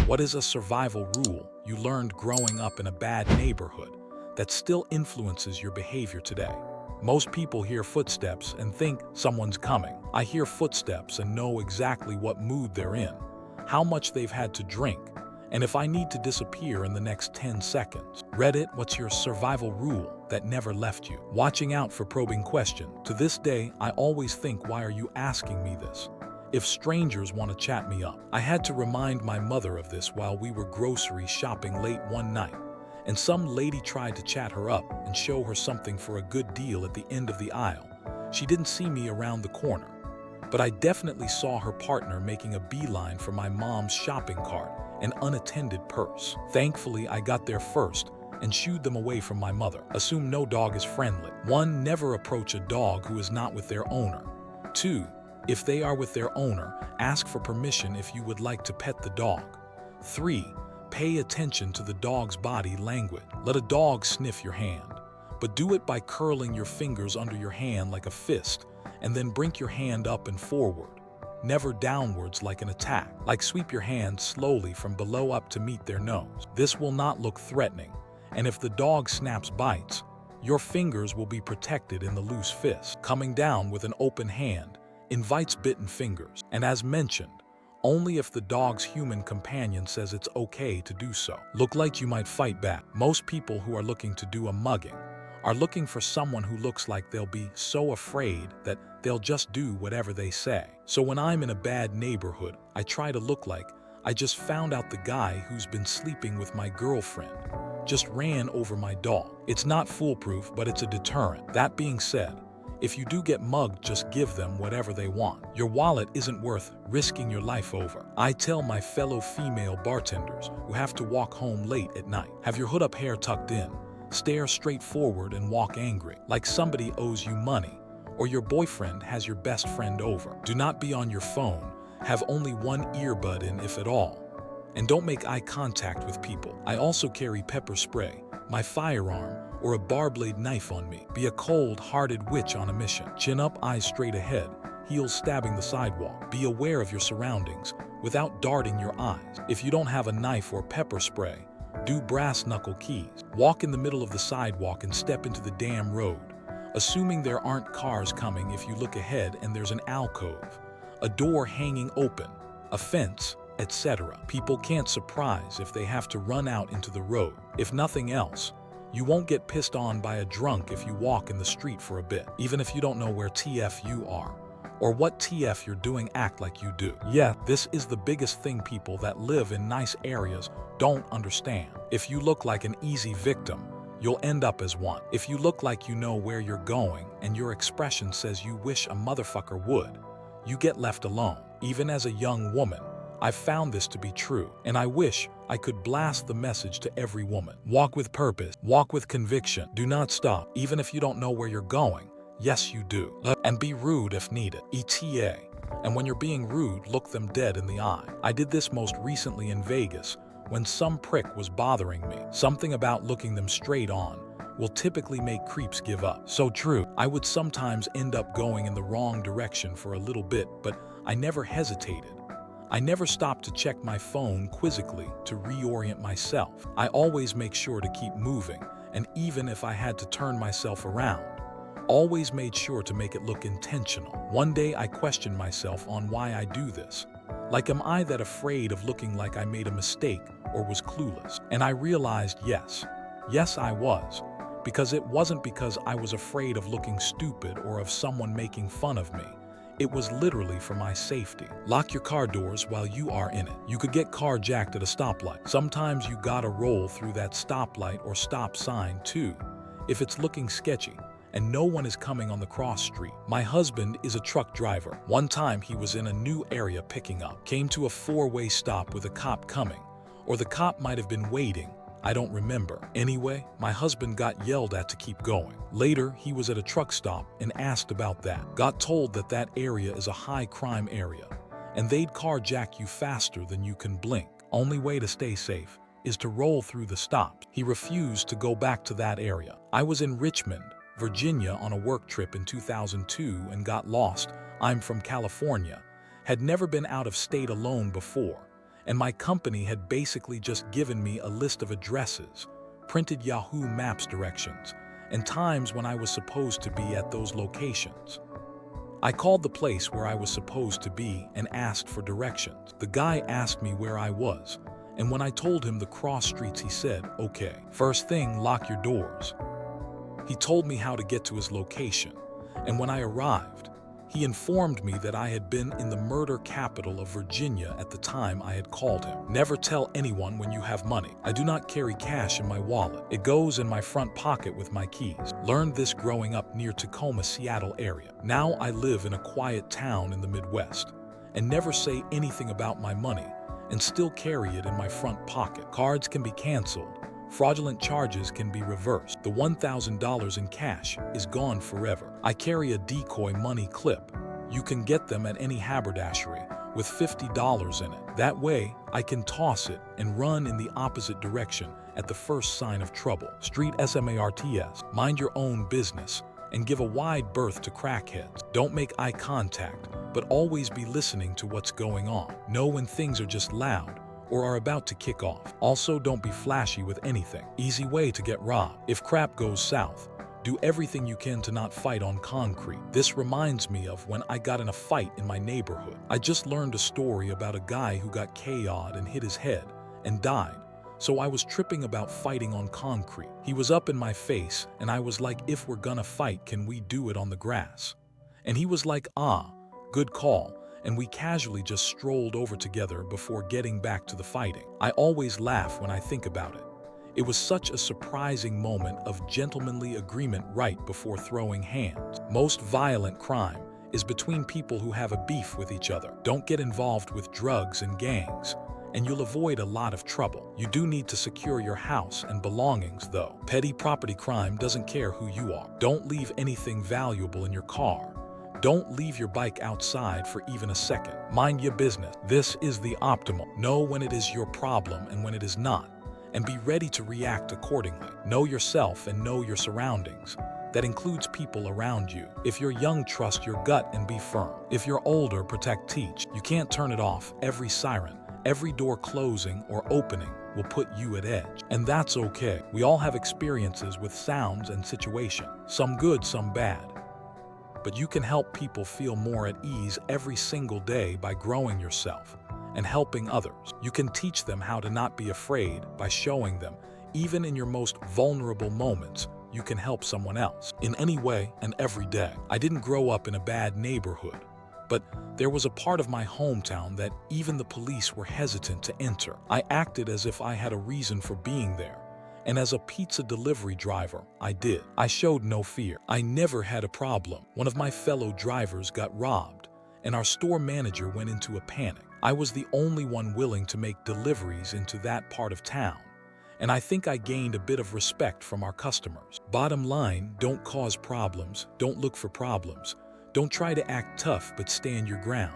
What is a survival rule you learned growing up in a bad neighborhood that still influences your behavior today? Most people hear footsteps and think someone's coming. I hear footsteps and know exactly what mood they're in, how much they've had to drink, and if I need to disappear in the next 10 seconds. Reddit, what's your survival rule that never left you? Watching out for probing question. To this day, I always think, why are you asking me this? If strangers want to chat me up. I had to remind my mother of this while we were grocery shopping late one night, and some lady tried to chat her up and show her something for a good deal at the end of the aisle. She didn't see me around the corner, but I definitely saw her partner making a beeline for my mom's shopping cart and unattended purse. Thankfully, I got there first and shooed them away from my mother. Assume no dog is friendly. 1. Never approach a dog who is not with their owner. 2. If they are with their owner, ask for permission if you would like to pet the dog. 3. Pay attention to the dog's body language. Let a dog sniff your hand, but do it by curling your fingers under your hand like a fist, and then bring your hand up and forward, never downwards like an attack. Like sweep your hand slowly from below up to meet their nose. This will not look threatening, and if the dog snaps bites, your fingers will be protected in the loose fist. Coming down with an open hand invites bitten fingers, and as mentioned, only if the dog's human companion says it's okay to do so. Look like you might fight back. Most people who are looking to do a mugging are looking for someone who looks like they'll be so afraid that they'll just do whatever they say. So when I'm in a bad neighborhood, I try to look like I just found out the guy who's been sleeping with my girlfriend just ran over my dog. It's not foolproof, but it's a deterrent. That being said, if you do get mugged, just give them whatever they want. Your wallet isn't worth risking your life over. I tell my fellow female bartenders who have to walk home late at night, have your hood up, hair tucked in, stare straight forward and walk angry, like somebody owes you money, or your boyfriend has your best friend over. Do not be on your phone. Have only one earbud in, if at all. And don't make eye contact with people. I also carry pepper spray, my firearm, or a bar-blade knife on me. Be a cold-hearted witch on a mission. Chin up, eyes straight ahead, heels stabbing the sidewalk. Be aware of your surroundings without darting your eyes. If you don't have a knife or pepper spray, do brass knuckle keys. Walk in the middle of the sidewalk and step into the damn road, assuming there aren't cars coming. If you look ahead and there's an alcove, a door hanging open, a fence, etc. People can't surprise if they have to run out into the road. If nothing else, you won't get pissed on by a drunk if you walk in the street for a bit. Even if you don't know where TF you are, or what TF you're doing, act like you do. Yeah, this is the biggest thing people that live in nice areas don't understand. If you look like an easy victim, you'll end up as one. If you look like you know where you're going and your expression says you wish a motherfucker would, you get left alone. Even as a young woman, I've found this to be true, and I wish I could blast the message to every woman. Walk with purpose, walk with conviction. Do not stop, even if you don't know where you're going. Yes, you do. And be rude if needed. ETA. And when you're being rude, look them dead in the eye. I did this most recently in Vegas when some prick was bothering me. Something about looking them straight on will typically make creeps give up. So true. I would sometimes end up going in the wrong direction for a little bit, but I never hesitated. I never stopped to check my phone quizzically to reorient myself. I always make sure to keep moving, and even if I had to turn myself around, always made sure to make it look intentional. One day I questioned myself on why I do this. Like, am I that afraid of looking like I made a mistake or was clueless? And I realized yes, I was. Because it wasn't because I was afraid of looking stupid or of someone making fun of me. It was literally for my safety. Lock your car doors while you are in it. You could get carjacked at a stoplight. Sometimes you gotta roll through that stoplight or stop sign too, if it's looking sketchy and no one is coming on the cross street. My husband is a truck driver. One time he was in a new area picking up, came to a four-way stop with a cop coming, or the cop might have been waiting. I don't remember. Anyway, my husband got yelled at to keep going. Later, he was at a truck stop and asked about that. Got told that that area is a high crime area, and they'd carjack you faster than you can blink. Only way to stay safe is to roll through the stops. He refused to go back to that area. I was in Richmond, Virginia on a work trip in 2002 and got lost. I'm from California, had never been out of state alone before, and my company had basically just given me a list of addresses, printed Yahoo Maps directions, and times when I was supposed to be at those locations. I called the place where I was supposed to be and asked for directions. The guy asked me where I was, and when I told him the cross streets, he said, "Okay, first thing, lock your doors." He told me how to get to his location, and when I arrived, he informed me that I had been in the murder capital of Virginia at the time I had called him. Never tell anyone when you have money. I do not carry cash in my wallet. It goes in my front pocket with my keys. Learned this growing up near Tacoma, Seattle area. Now I live in a quiet town in the Midwest and never say anything about my money and still carry it in my front pocket. Cards can be canceled. Fraudulent charges can be reversed. The $1,000 in cash is gone forever. I carry a decoy money clip. You can get them at any haberdashery with $50 in it. That way, I can toss it and run in the opposite direction at the first sign of trouble. Street SMARTS. Mind your own business and give a wide berth to crackheads. Don't make eye contact, but always be listening to what's going on. Know when things are just loud or are about to kick off. Also, don't be flashy with anything. Easy way to get robbed. If crap goes south, do everything you can to not fight on concrete. This reminds me of when I got in a fight in my neighborhood. I just learned a story about a guy who got KO'd and hit his head and died. So I was tripping about fighting on concrete. He was up in my face and I was like, "If we're gonna fight, can we do it on the grass?" And he was like, "Ah, good call." And we casually just strolled over together before getting back to the fighting. I always laugh when I think about it. It was such a surprising moment of gentlemanly agreement right before throwing hands. Most violent crime is between people who have a beef with each other. Don't get involved with drugs and gangs, and you'll avoid a lot of trouble. You do need to secure your house and belongings though. Petty property crime doesn't care who you are. Don't leave anything valuable in your car. Don't leave your bike outside for even a second. Mind your business. This is the optimal. Know when it is your problem and when it is not, and be ready to react accordingly. Know yourself and know your surroundings. That includes people around you. If you're young, trust your gut and be firm. If you're older, protect, teach. You can't turn it off. Every siren, every door closing or opening will put you at edge. And that's okay. We all have experiences with sounds and situations. Some good, some bad. But you can help people feel more at ease every single day by growing yourself and helping others. You can teach them how to not be afraid by showing them, even in your most vulnerable moments, you can help someone else in any way and every day. I didn't grow up in a bad neighborhood, but there was a part of my hometown that even the police were hesitant to enter. I acted as if I had a reason for being there. And as a pizza delivery driver, I did. I showed no fear. I never had a problem. One of my fellow drivers got robbed, and our store manager went into a panic. I was the only one willing to make deliveries into that part of town, and I think I gained a bit of respect from our customers. Bottom line, don't cause problems. Don't look for problems. Don't try to act tough, but stand your ground.